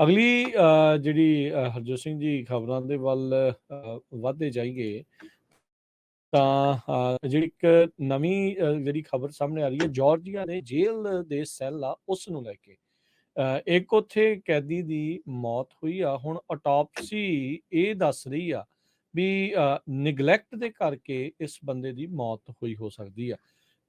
ਅਗਲੀ ਜਿਹੜੀ ਹਰਜੋਤ ਸਿੰਘ ਜੀ ਖਬਰਾਂ ਦੇ ਵੱਲ ਵੱਧਦੇ ਜਾਈਏ ਤਾਂ ਜਿਹੜੀ ਇੱਕ ਨਵੀਂ ਜਿਹੜੀ ਖਬਰ ਸਾਹਮਣੇ ਆ ਰਹੀ ਹੈ, ਜਾਰਜੀਆ ਦੇ ਜੇਲ੍ਹ ਦੇ ਸੈੱਲ ਆ ਉਸ ਨੂੰ ਲੈ ਕੇ। ਇੱਕ ਉੱਥੇ ਕੈਦੀ ਦੀ ਮੌਤ ਹੋਈ ਆ। ਹੁਣ ਆਟੋਪਸੀ ਇਹ ਦੱਸ ਰਹੀ ਆ ਵੀ ਨਿਗਲੈਕਟ ਦੇ ਕਰਕੇ ਇਸ ਬੰਦੇ ਦੀ ਮੌਤ ਹੋਈ ਹੋ ਸਕਦੀ ਆ।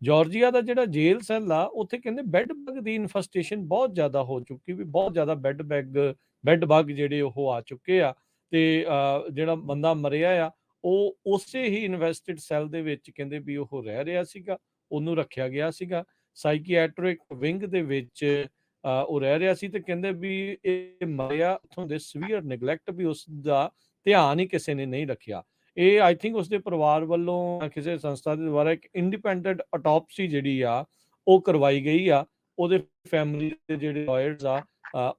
ਜਾਰਜੀਆ ਦਾ ਜਿਹੜਾ ਜੇਲ੍ਹ ਸੈੱਲ ਆ ਉੱਥੇ ਕਹਿੰਦੇ ਬੈੱਡ ਬਗ ਦੀ ਇਨਫੈਸਟੇਸ਼ਨ ਬਹੁਤ ਜ਼ਿਆਦਾ ਹੋ ਚੁੱਕੀ, ਵੀ ਬਹੁਤ ਜ਼ਿਆਦਾ ਬੈੱਡ ਬਗ ਜਿਹੜੇ ਉਹ ਆ ਚੁੱਕੇ ਆ। ਤੇ ਜਿਹੜਾ ਬੰਦਾ ਮਰਿਆ ਆ ਉਹ ਉਸੇ ਹੀ ਇਨਵੈਸਟਡ ਸੈੱਲ ਦੇ ਵਿੱਚ ਕਹਿੰਦੇ ਵੀ ਉਹ ਰਹਿ ਰਿਹਾ ਸੀਗਾ, ਉਹਨੂੰ ਰੱਖਿਆ ਗਿਆ ਸੀਗਾ ਸਾਈਕੀਐਟ੍ਰਿਕ ਵਿੰਗ ਦੇ ਵਿੱਚ। ਉਹ ਰਹਿ ਰਿਹਾ ਸੀ ਤੇ ਕਹਿੰਦੇ ਵੀ ਇਹ ਮਰਿਆ ਉੱਥੋਂ ਦੇ ਸਵੀਅਰ ਨਿਗਲੈਕਟ, ਵੀ ਉਸ ਦਾ ਧਿਆਨ ਹੀ ਕਿਸੇ ਨੇ ਨਹੀਂ ਰੱਖਿਆ। ਇਹ ਆਈ ਥਿੰਕ ਉਸਦੇ ਪਰਿਵਾਰ ਵੱਲੋਂ ਕਿਸੇ ਸੰਸਥਾ ਦੇ ਦੁਆਰਾ ਇੱਕ ਇੰਡੀਪੈਂਡੈਂਟ ਆਟੋਪਸੀ ਜਿਹੜੀ ਆ ਉਹ ਕਰਵਾਈ ਗਈ ਆ। ਉਹਦੇ ਫੈਮਿਲੀ ਦੇ ਜਿਹੜੇ ਲਾਇਰਸ ਆ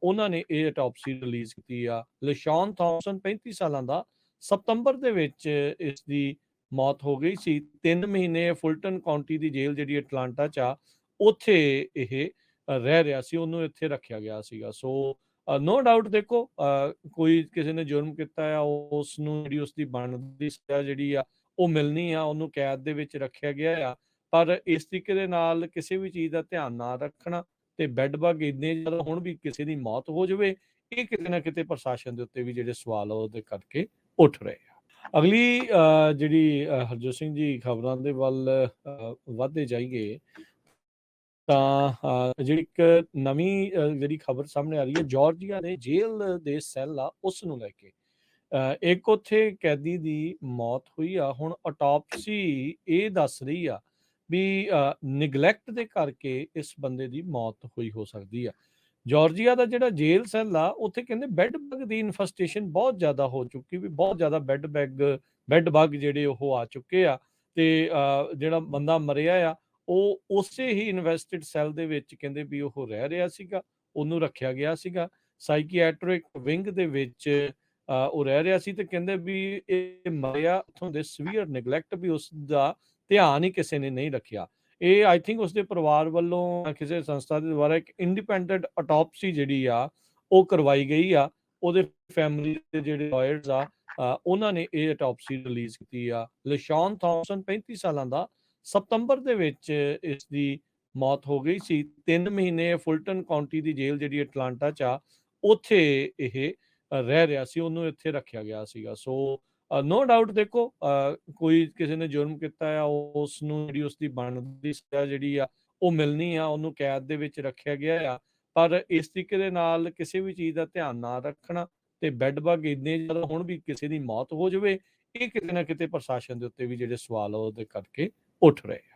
ਉਹਨਾਂ ਨੇ ਇਹ ਆਟੋਪਸੀ ਰਿਲੀਜ਼ ਕੀਤੀ ਆ। ਲਸ਼ੌਨ ਥਾਮਸਨ 35 ਸਾਲਾਂ ਦਾ ਸਤੰਬਰ ਦੇ ਵਿੱਚ ਇਸ ਦੀ ਮੌਤ ਹੋ ਗਈ ਸੀ। 3 ਮਹੀਨੇ ਫੁਲਟਨ ਕਾਉਂਟੀ ਦੀ ਜੇਲ੍ਹ ਜਿਹੜੀ ਅਟਲਾਂਟਾ 'ਚ ਆ ਉੱਥੇ ਇਹ ਰਹਿ ਰਿਹਾ ਸੀ, ਉਹਨੂੰ ਇੱਥੇ ਰੱਖਿਆ ਗਿਆ ਸੀਗਾ। ਸੋ ਨੋ ਡਾਊਟ ਦੇਖੋ ਕੋਈ ਕਿਸੇ ਨੇ ਜੁਰਮ ਕੀਤਾ ਆ ਉਸ ਨੂੰ ਜਿਹੜੀ ਉਸਦੀ ਬਣਦੀ ਸਜ਼ਾ ਜਿਹੜੀ ਆ ਉਹ ਮਿਲਣੀ ਆ, ਉਹਨੂੰ ਕੈਦ ਦੇ ਵਿੱਚ ਰੱਖਿਆ ਗਿਆ ਆ। ਪਰ ਇਸ ਤਰੀਕੇ ਦੇ ਨਾਲ ਕਿਸੇ ਵੀ ਚੀਜ਼ ਦਾ ਧਿਆਨ ਨਾ ਰੱਖਣਾ ਤੇ ਬੈੱਡ ਬਗ ਇੰਨੇ ਜ਼ਿਆਦਾ ਹੁਣ ਵੀ ਕਿਸੇ ਦੀ ਮੌਤ ਹੋ ਜਾਵੇ, ਇਹ ਕਿਤੇ ਨਾ ਕਿਤੇ ਪ੍ਰਸ਼ਾਸਨ ਦੇ ਉੱਤੇ ਵੀ ਜਿਹੜੇ ਸਵਾਲ ਆ ਉਹਦੇ ਕਰਕੇ ਉੱਠ ਰਹੇ ਆ। ਅਗਲੀ ਜਿਹੜੀ ਹਰਜੋਤ ਸਿੰਘ ਜੀ ਖਬਰਾਂ ਦੇ ਵੱਲ ਵੱਧਦੇ ਜਾਈਏ ਤਾਂ ਜਿਹੜੀ ਇੱਕ ਨਵੀਂ ਜਿਹੜੀ ਖਬਰ ਸਾਹਮਣੇ ਆ ਰਹੀ ਹੈ, ਜਾਰਜੀਆ ਦੇ ਜੇਲ੍ਹ ਦੇ ਸੈੱਲ ਆ ਉਸ ਨੂੰ ਲੈ ਕੇ। ਇੱਕ ਉੱਥੇ ਕੈਦੀ ਦੀ ਮੌਤ ਹੋਈ ਆ। ਹੁਣ ਆਟੋਪਸੀ ਇਹ ਦੱਸ ਰਹੀ ਆ ਵੀ ਨਿਗਲੈਕਟ ਦੇ ਕਰਕੇ ਇਸ ਬੰਦੇ ਦੀ ਮੌਤ ਹੋਈ ਹੋ ਸਕਦੀ ਆ। ਜਾਰਜੀਆ ਦਾ ਜਿਹੜਾ ਜੇਲ੍ਹ ਸੈੱਲ ਆ ਉੱਥੇ ਕਹਿੰਦੇ ਬੈੱਡ ਬਗ ਦੀ ਇਨਫੈਸਟੇਸ਼ਨ ਬਹੁਤ ਜ਼ਿਆਦਾ ਹੋ ਚੁੱਕੀ, ਵੀ ਬਹੁਤ ਜ਼ਿਆਦਾ ਬੈੱਡ ਬਗ ਜਿਹੜੇ ਉਹ ਆ ਚੁੱਕੇ ਆ। ਤੇ ਜਿਹੜਾ ਬੰਦਾ ਮਰਿਆ ਆ ਉਹ ਉਸੇ ਹੀ ਇਨਵੈਸਟਡ ਸੈੱਲ ਦੇ ਵਿੱਚ ਕਹਿੰਦੇ ਵੀ ਉਹ ਰਹਿ ਰਿਹਾ ਸੀਗਾ, ਉਹਨੂੰ ਰੱਖਿਆ ਗਿਆ ਸੀਗਾ ਸਾਈਕੀਐਟ੍ਰਿਕ ਵਿੰਗ ਦੇ ਵਿੱਚ। ਉਹ ਰਹਿ ਰਿਹਾ ਸੀ ਤੇ ਕਹਿੰਦੇ ਵੀ ਇਹ ਮਰਿਆ ਉੱਥੋਂ ਦੇ ਸਵੀਅਰ ਨਿਗਲੈਕਟ, ਵੀ ਉਸ ਦਾ ਧਿਆਨ ਹੀ ਕਿਸੇ ਨੇ ਨਹੀਂ ਰੱਖਿਆ। ਇਹ ਆਈ ਥਿੰਕ ਉਸਦੇ ਪਰਿਵਾਰ ਵੱਲੋਂ ਕਿਸੇ ਸੰਸਥਾ ਦੇ ਦੁਆਰਾ ਇੱਕ ਇੰਡੀਪੈਂਡੈਂਟ ਆਟੋਪਸੀ ਜਿਹੜੀ ਆ ਉਹ ਕਰਵਾਈ ਗਈ ਆ। ਉਹਦੇ ਫੈਮਿਲੀ ਦੇ ਜਿਹੜੇ ਲਾਇਰਸ ਆ ਉਹਨਾਂ ਨੇ ਇਹ ਆਟੋਪਸੀ ਰਿਲੀਜ਼ ਕੀਤੀ ਆ। ਲਸ਼ੌਨ ਥਾਮਸਨ 35 ਸਾਲਾਂ ਦਾ ਸਤੰਬਰ ਦੇ ਵਿੱਚ ਇਸ ਦੀ ਮੌਤ ਹੋ ਗਈ ਸੀ। 3 ਮਹੀਨੇ ਫੁਲਟਨ ਕਾਉਂਟੀ ਦੀ ਜੇਲ੍ਹ ਜਿਹੜੀ ਅਟਲਾਂਟਾ 'ਚ ਆ ਉੱਥੇ ਇਹ ਰਹਿ ਰਿਹਾ ਸੀ, ਉਹਨੂੰ ਇੱਥੇ ਰੱਖਿਆ ਗਿਆ ਸੀਗਾ। ਸੋ ਨੋ ਡਾਊਟ ਦੇਖੋ ਕੋਈ ਕਿਸੇ ਨੇ ਜੁਰਮ ਕੀਤਾ ਆ ਉਸ ਨੂੰ ਜਿਹੜੀ ਉਸਦੀ ਬਣਦੀ ਸਜ਼ਾ ਜਿਹੜੀ ਆ ਉਹ ਮਿਲਣੀ ਆ, ਉਹਨੂੰ ਕੈਦ ਦੇ ਵਿੱਚ ਰੱਖਿਆ ਗਿਆ ਆ। ਪਰ ਇਸ ਤਰੀਕੇ ਦੇ ਨਾਲ ਕਿਸੇ ਵੀ ਚੀਜ਼ ਦਾ ਧਿਆਨ ਨਾ ਰੱਖਣਾ ਤੇ ਬੈੱਡ ਬਗ ਇੰਨੇ ਜ਼ਿਆਦਾ ਹੁਣ ਵੀ ਕਿਸੇ ਦੀ ਮੌਤ ਹੋ ਜਾਵੇ, ਇਹ ਕਿਤੇ ਨਾ ਕਿਤੇ ਪ੍ਰਸ਼ਾਸਨ ਦੇ ਉੱਤੇ ਵੀ ਜਿਹੜੇ ਸਵਾਲ ਆ ਉਹਦੇ ਕਰਕੇ ਉੱਠ ਰਹੇ ਆ।